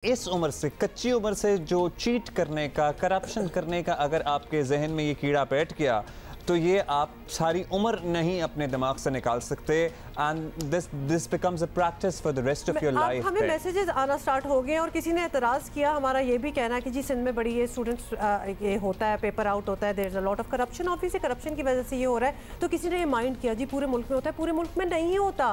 इस उम्र से, कच्ची उम्र से जो चीट करने का, करप्शन करने का अगर आपके जहन में ये कीड़ा बैठ गया तो ये आप सारी उम्र नहीं अपने दिमाग से निकाल सकते and this becomes a practice for the rest of your life. हमें मैसेजेस आना स्टार्ट हो गए और किसी ने एतराज़ किया, हमारा ये भी कहना है कि जी सिंध में बड़ी ये स्टूडेंट्स ये होता है, पेपर आउट होता है, there is a lot of corruption, obviously corruption की वजह से ये हो रहा है। तो किसी ने ये माइंड किया जी पूरे मुल्क में होता है, पूरे मुल्क में नहीं होता,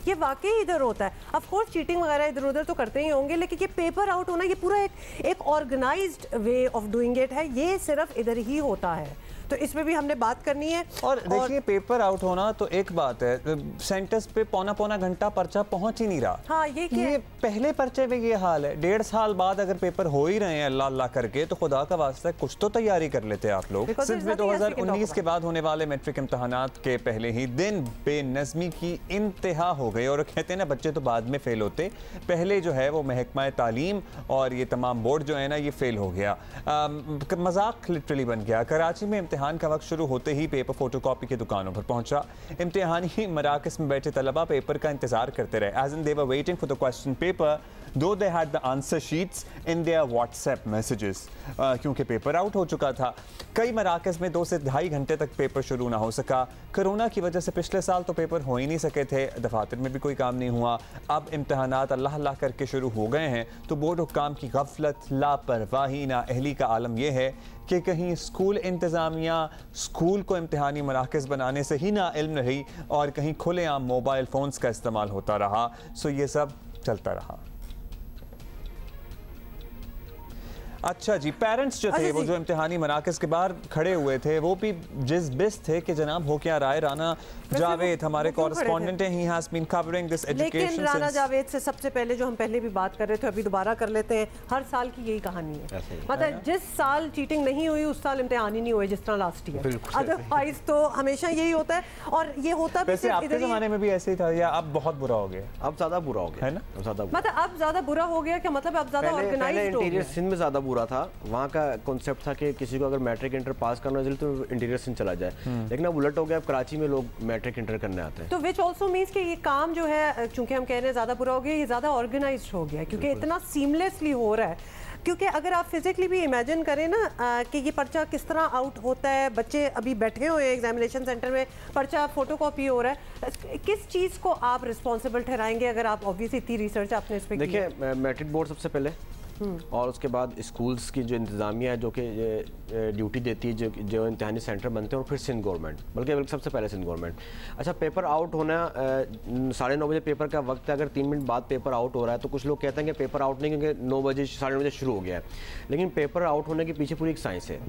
ये वाकई इधर होता है। ऑफ कोर्स चीटिंग वगैरह इधर उधर तो करते ही होंगे, लेकिन ये पेपर आउट होना ये पूरा एक organised way of doing it है, ये सिर्फ इधर ही होता है। तो इसमें भी हमने बात करनी है। और देखिए पेपर आउट होना तो एक बात है, सेंटर्स पे पौना घंटा पर्चा पहुंच ही नहीं रहा। हाँ, ये पहले पर्चे में ये हाल है। 1.5 साल बाद अगर पेपर हो ही रहे हैं अल्लाह अल्लाह करके तो खुदा का वास्ता कुछ तो तैयारी कर लेते आप लोग। सिर्फ 2019 के बाद होने वाले मैट्रिक इम्तहानात के पहले ही दिन बेनज़मी की इंतहा हो गई। और कहते हैं ना बच्चे तो बाद में फेल होते, पहले जो है वो महकमा तालीम और ये तमाम बोर्ड जो है ना ये फेल हो गया, मजाक लिटरली बन गया। कराची में इम्तिहान का वक्त शुरू होते ही पेपर फोटोकॉपी की दुकानों पर पहुंचा। इम्तिहानी मराकज़ में बैठे तलबा पेपर का इंतजार करते रहे, as in they were waiting for the question paper दो they had the answer sheets in their WhatsApp messages, क्योंकि पेपर आउट हो चुका था। कई मराकज़ में 2 से ढाई घंटे तक पेपर शुरू ना हो सका। कोरोना की वजह से पिछले साल तो पेपर हो ही नहीं सके थे, दफातर में भी कोई काम नहीं हुआ। अब इम्तहानात अल्लाह अल्लाह करके शुरू हो गए हैं तो बोर्ड हुक्काम की गफलत, लापरवाही, नाअहली का आलम यह है कि कहीं स्कूल इंतज़ामिया स्कूल को इम्तिहानी मराकज़ बनाने से ही ना इल्म रही और कहीं खुलेआम मोबाइल फ़ोन्स का इस्तेमाल होता रहा। सो ये सब चलता रहा। अच्छा जी, पेरेंट्स जो थे वो जो इम्तिहानी मराकज़ के बाहर खड़े हुए थे वो भी जिस बिस थे कि जनाब हो क्या रहा है। राना जावेद हमारे कॉरेस्पॉन्डेंट हैं, he has been covering this education. लेकिन राना जावेद से सबसे पहले जो हम पहले भी बात कर रहे थे अभी दोबारा कर लेते हैं, हर साल की यही कहानी है। मतलब जिस साल चीटिंग नहीं हुई उस साल इम्तिहान ही नहीं हुए जिस तरह लास्ट ईयर, अदरवाइज तो हमेशा यही होता है। और ये होता वैसे आपके ज़माने में भी ऐसे ही था या अब बहुत बुरा हो गया? अब ज़्यादा बुरा हो गया है ना, मतलब अब ज़्यादा बुरा हो गया क्या? मतलब अब ज़्यादा ऑर्गेनाइज्ड हो गया। सिंध में ज़्यादा बुरा था, वहाँ का कॉन्सेप्ट था कि किसी को अगर मैट्रिक इंटर पास करना चाहिए तो इंटीरियर सिंध चला जाए, लेकिन अब उलट हो गया, अब कराची में लोग मैट्रिक इंटर करने आते हैं। तो विच ऑल्सो मीन्स कि ये काम जो है, चूंकि हम कह रहे हैं ज़्यादा बुरा हो गया, ये ज़्यादा ऑर्गेनाइज्ड हो गया क्योंकि इतना सीमलेसली हो रहा है। क्योंकि अगर आप फिजिकली भी इमेजिन करें ना कि ये पर्चा किस तरह आउट होता है, बच्चे अभी बैठे हुए हैं एग्जामिनेशन सेंटर में, पर्चा फोटोकॉपी हो रहा है, किस चीज़ को आप रिस्पॉन्सिबल ठहराएंगे? अगर आप ऑब्वियसली इतनी रिसर्च आपने इस पर की। देखिए मैट्रिक बोर्ड सबसे पहले और उसके बाद स्कूल्स की जो इंतज़ामिया है जो कि ड्यूटी देती है, जो इम्तिहानी सेंटर बनते हैं, और फिर सिंध गवर्नमेंट, बल्कि सबसे पहले सिंध गवर्नमेंट। अच्छा, पेपर आउट होना 9:30 बजे पेपर का वक्त है, अगर 3 मिनट बाद पेपर आउट हो रहा है तो कुछ लोग कहते हैं कि पेपर आउट नहीं क्योंकि 9 बजे 9:30 बजे शुरू हो गया है, लेकिन पेपर आउट होने के पीछे पूरी एक साइंस है।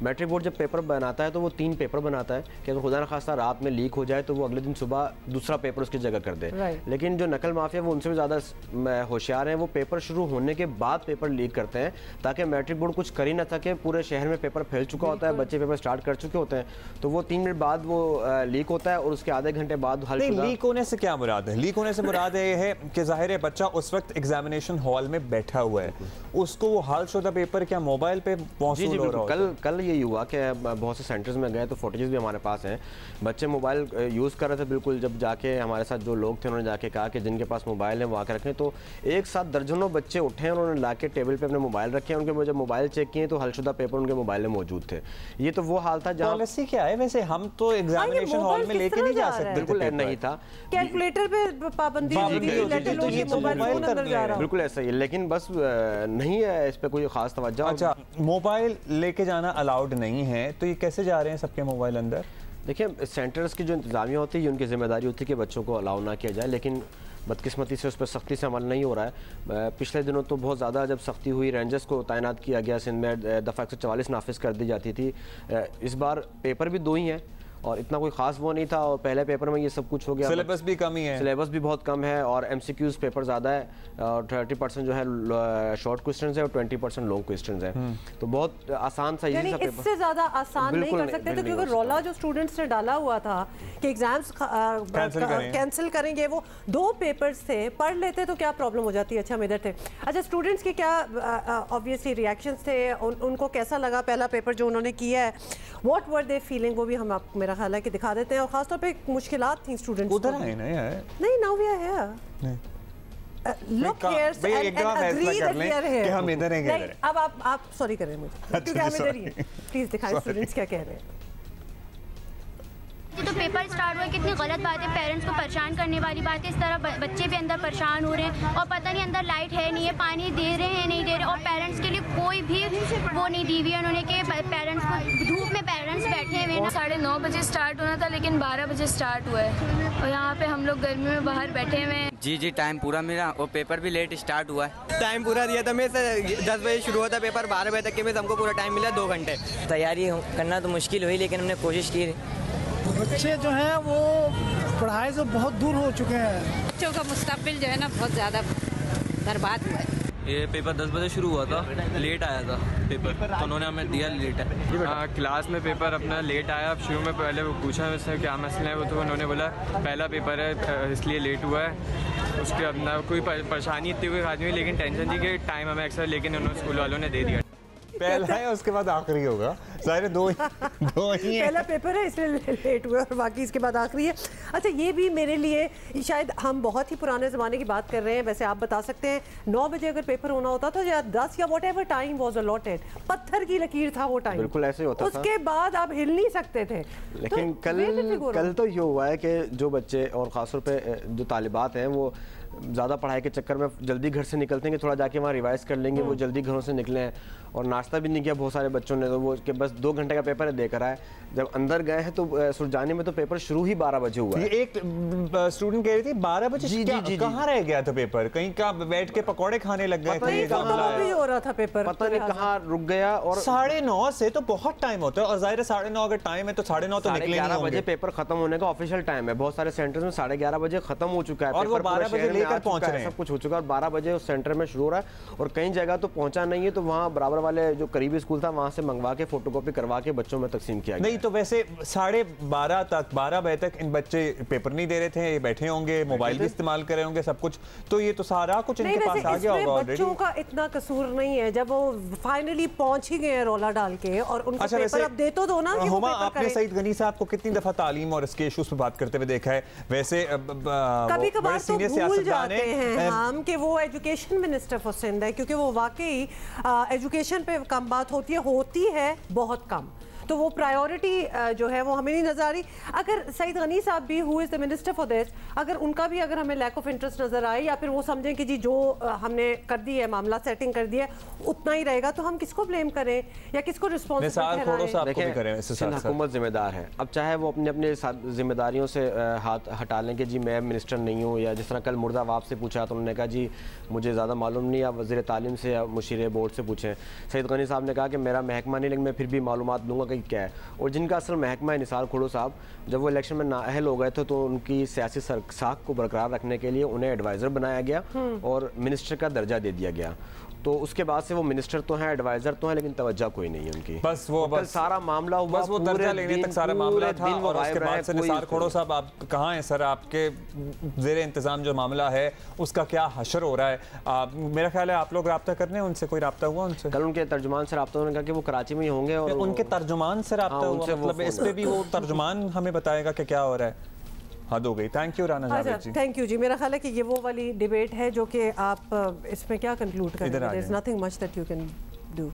मैट्रिक बोर्ड जब पेपर बनाता है तो वो 3 पेपर बनाता है कि अगर खुदा न खास्ता रात में लीक हो जाए तो वो अगले दिन सुबह दूसरा पेपर उसकी जगह कर दे। लेकिन जो नकल माफिया वो उनसे भी ज़्यादा होशियार हैं, वो पेपर शुरू होने के बाद पेपर लीक करते हैं ताकि मैट्रिक बोर्ड कुछ कर ही ना सके। पूरे शहर में पेपर फैल चुका होता है, बच्चे पेपर स्टार्ट कर चुके होते हैं, तो वो 3 मिनट बाद वो लीक होता है और उसके आधे घंटे बाद हल। लीक होने से क्या मुराद है? लीक होने से मुराद ये है कि जाहिर है बच्चा उस वक्त एग्जामिनेशन हॉल में बैठा हुआ है, उसको वो हलशुदा पेपर क्या मोबाइल पे मौसूल हो रहा है। कल यही हुआ कि बहुत से सेंटर्स में गए तो फुटेजेस भी हमारे पास हैं, बच्चे मोबाइल यूज़ कर रहे थे। बिल्कुल जब जाके हमारे साथ जो लोग थे उन्होंने जाके कहा कि जिनके पास मोबाइल है वो आके रखें, तो एक साथ दर्जनों बच्चे उठे, उन्होंने ला के टेबल पे अपने मोबाइल रखे, उनके जब मोबाइल चेक किए तो हलशुदा पेपर उनके मोबाइल में मौजूद थे। ये तो वो हाल था जहाँ पॉलिसी क्या है वैसे? हम तो एग्जामिनेशन हॉल में लेके नहीं जा सकते, बिल्कुल नहीं था, कैलकुलेटर पे पाबंदी बिल्कुल ऐसा ही है, लेकिन बस नहीं है इस पर कोई खास तवज्जो। अच्छा, मोबाइल लेके जाना अलाउड नहीं है तो ये कैसे जा रहे हैं सबके मोबाइल अंदर? देखिए सेंटर्स की जो इंतजामिया होती है उनकी जिम्मेदारी होती है कि बच्चों को अलाउ ना किया जाए, लेकिन बदकिस्मती से उस पर सख्ती से अमल नहीं हो रहा है। पिछले दिनों तो बहुत ज़्यादा जब सख्ती हुई, रेंजर्स को तैनात किया गया, सिंध में दफ़ा 144 नाफिज कर दी जाती थी। इस बार पेपर भी 2 ही हैं और इतना कोई खास वो नहीं था, और पहले पेपर में ये सब कुछ हो गया। सिलेबस भी कम ही है, सिलेबस भी बहुत कम है और MCQs पेपर ज़्यादा है, और 30% जो है शॉर्ट क्वेश्चंस है और 20% लॉन्ग क्वेश्चंस है, तो बहुत आसान सा यानी इससे ज़्यादा आसान नहीं कर सकते थे, क्योंकि रौला जो स्टूडेंट्स ने डाला हुआ था कि एग्जाम्स कैंसिल करेंगे, वो 2 पेपर्स थे, पढ़ लेते तो क्या प्रॉब्लम हो जाती है। अच्छा हम इधर थे, अच्छा स्टूडेंट्स के क्या ऑब्वियसली रिएक्शंस थे, उनको कैसा लगा पहला पेपर जो उन्होंने किया है, व्हाट वर दे फीलिंग, वो भी हम आप मेरा ख्याल है कि दिखा देते हैं। और खासतौर पे मुश्किलात थी स्टूडेंट्स उधर आए ना यार, नहीं now we are here, look here and agree that we are here. कि हम इधर हैं नहीं, अब आप सॉरी करें मुझे क्योंकि हम इधर ही हैं। प्लीज दिखाएं स्टूडेंट्स क्या कह रहे हैं। तो पेपर स्टार्ट हुआ, कितनी गलत बात है, पेरेंट्स को परेशान करने वाली बात है। इस तरह बच्चे भी अंदर परेशान हो रहे हैं और पता नहीं अंदर लाइट है नहीं है, पानी दे रहे हैं नहीं दे रहे, और पेरेंट्स के लिए कोई भी वो नहीं दी हुई है उन्होंने कि पेरेंट्स को धूप में पेरेंट्स बैठे हुए हैं। 9:30 बजे स्टार्ट होना था लेकिन 12 बजे स्टार्ट हुआ है और यहाँ पे हम लोग गर्मी में बाहर बैठे हुए हैं। जी टाइम पूरा मिला और पेपर भी लेट स्टार्ट हुआ है। टाइम पूरा दिया था, मैं 10 बजे शुरू हुआ था पेपर, 12 बजे तक के में हमको पूरा टाइम मिला 2 घंटे। तैयारी करना तो मुश्किल हुई लेकिन हमने कोशिश की। बच्चे जो हैं वो पढ़ाई से बहुत दूर हो चुके हैं। बच्चों का मुस्तकबिल जो है ना बहुत ज़्यादा बर्बाद हुआ है। ये पेपर 10 बजे शुरू हुआ था, लेट आया था पेपर तो उन्होंने हमें दिया लेट है। क्लास में पेपर अपना लेट आया। शुरू में पहले वो पूछा उससे क्या मसला है, वो तो उन्होंने बोला पहला पेपर है इसलिए लेट हुआ है। उसके अपना कोई परेशानी इतनी कोई खाती हुई, लेकिन टेंशन थी कि टाइम हमें एक्स्ट्रा, लेकिन उन्होंने स्कूल वालों ने दे दिया। पहला है उसके बाद आखिरी होगा, सारे दो ही है। पहला पेपर है इसलिए लेट हुआ और बाकी इसके बाद आखिरी है। अच्छा, ये भी मेरे लिए शायद हम बहुत ही पुराने ज़माने की बात कर रहे हैं, वैसे आप बता सकते हैं 9 बजे अगर पेपर होना होता था या 10 या what ever time was allotted, पत्थर की लकीर था वो टाइम, बिल्कुल ऐसे होता था। उसके बाद आप हिल नहीं सकते थे। लेकिन कल तो ये हुआ है कि जो बच्चे और ख़ासतौर पे जो तालिबात हैं वो ज़्यादा पढ़ाई के चक्कर में जल्दी घर से निकलते हैं कि थोड़ा जाके वहाँ रिवाइज कर लेंगे, वो जल्दी घरों से निकले हैं और नाश्ता भी नहीं किया बहुत सारे बच्चों ने, तो वो कि बस 2 घंटे का पेपर है देकर आए। जब अंदर गए हैं तो सुरजानी में तो पेपर शुरू ही 12 बजे हुआ है। एक स्टूडेंट कह रही थी 12 बजे जी कहाँ रह गया था पेपर, कहीं का बैठ के पकौड़े खाने लग गए थे, हो रहा था पेपर, पता नहीं कहाँ रुक गया। और 9:30 से तो बहुत टाइम होता है और जाहिर है 9:30 अगर टाइम है तो 9:30 तो निकले 11 बजे पेपर खत्म होने का ऑफिशियल टाइम है। बहुत सारे सेंटर्स में 11:30 बजे खत्म हो चुका है और वो 12 बजे लेकर पहुंच रहे हैं, सब कुछ हो चुका है और 12 बजे उस सेंटर में शुरू हो रहा है और कई जगह तो पहुंचा नहीं है, तो वहाँ बराबर वाले जो करीबी स्कूल था वहाँ से मंगवा के फोटोकॉपी करवा के बच्चों में तकसीम किया गया। नहीं तो वैसे 12:30 तक 12 बजे तक इन बच्चे पेपर नहीं दे रहे थे, ये बैठे होंगे, मोबाइल भी इस्तेमाल कर रहे होंगे, सब कुछ, तो ये तो सारा कुछ इनके पास आ गया होगा ऑलरेडी। बच्चों का इतना कसूर नहीं है जब वो फाइनली पहुंच ही गए रौला डाल के और उनको पेपर अब दे तो दो ना। हुमा, आपने सईद गनी साहब को कितनी दफा तालीम और इसके इश्यूज पे बात करते हुए देखा है, वैसे कभी कभार तो भूल जाते हैं हम कि वो एजुकेशन मिनिस्टर फॉर सिंध है, क्योंकि वो वाकई एजुकेशन पे कम बात होती है बहुत कम, तो वो प्रायोरिटी जो है वो हमें नहीं नजर आ रही। अगर सईद गनी साहब भी who is the minister for this, अगर उनका भी अगर हमें लैक ऑफ इंटरेस्ट नजर आए या फिर वो समझें कि जी जो हमने कर दी है मामला सेटिंग कर दिया है उतना ही रहेगा, तो हम किसको ब्लेम करें या किसको रिस्पॉन्सिबल ठहराएं? हुकूमत जिम्मेदार है, अब चाहे वो अपने अपने जिम्मेदारियों से हाथ हटा लें कि जी मैं मिनिस्टर नहीं हूँ, या जिस तरह कल मुर्दाबाद से पूछा तो उन्होंने कहा जी मुझे ज़्यादा मालूम नहीं, आप वज़ीर तालीम से या मुशीर बोर्ड से पूछें। सईद गनी साहब ने कहा कि मेरा महकमा नहीं, लेकिन मैं फिर भी मालूमात दूंगा कि क्या है। और जिनका असल महकमा है निसार खोड़ो साहब, जब वो इलेक्शन में नाअहल हो गए थे तो उनकी सियासी साख को बरकरार रखने के लिए उन्हें एडवाइज़र बनाया गया और मिनिस्टर का दर्जा दे दिया गया। तो उसके बाद से वो मिनिस्टर तो हैं, एडवाइजर तो हैं, लेकिन तवज्जो कोई नहीं है उनकी। बस वो बस सारा मामला हुआ, बस वो दर्जा लेने तक सारा मामला था और उसके बाद से निसार खोड़ो साहब आप कहाँ हैं सर, आपके ज़ेरे इंतज़ाम जो मामला है उसका क्या हशर हो रहा है? मेरा ख्याल है आप लोग रब्ता कर रहे हैं उनसे, कोई रब्ता हुआ उनसे? कल उनके तर्जुमान से रब्ता उन्होंने कहा कि वो कराची में ही होंगे और उनके तर्जुमान से रब्ता हुआ, मतलब इस पे भी वो तर्जुमान हमें बताएगा कि क्या हो रहा है। हद हो गई। Thank you Rana Javed ji. Thank you ji. मेरा ख्याल है कि ये वो वाली डिबेट है जो कि आप इसमें क्या कंक्लूड करेंगे? There is nothing much that you can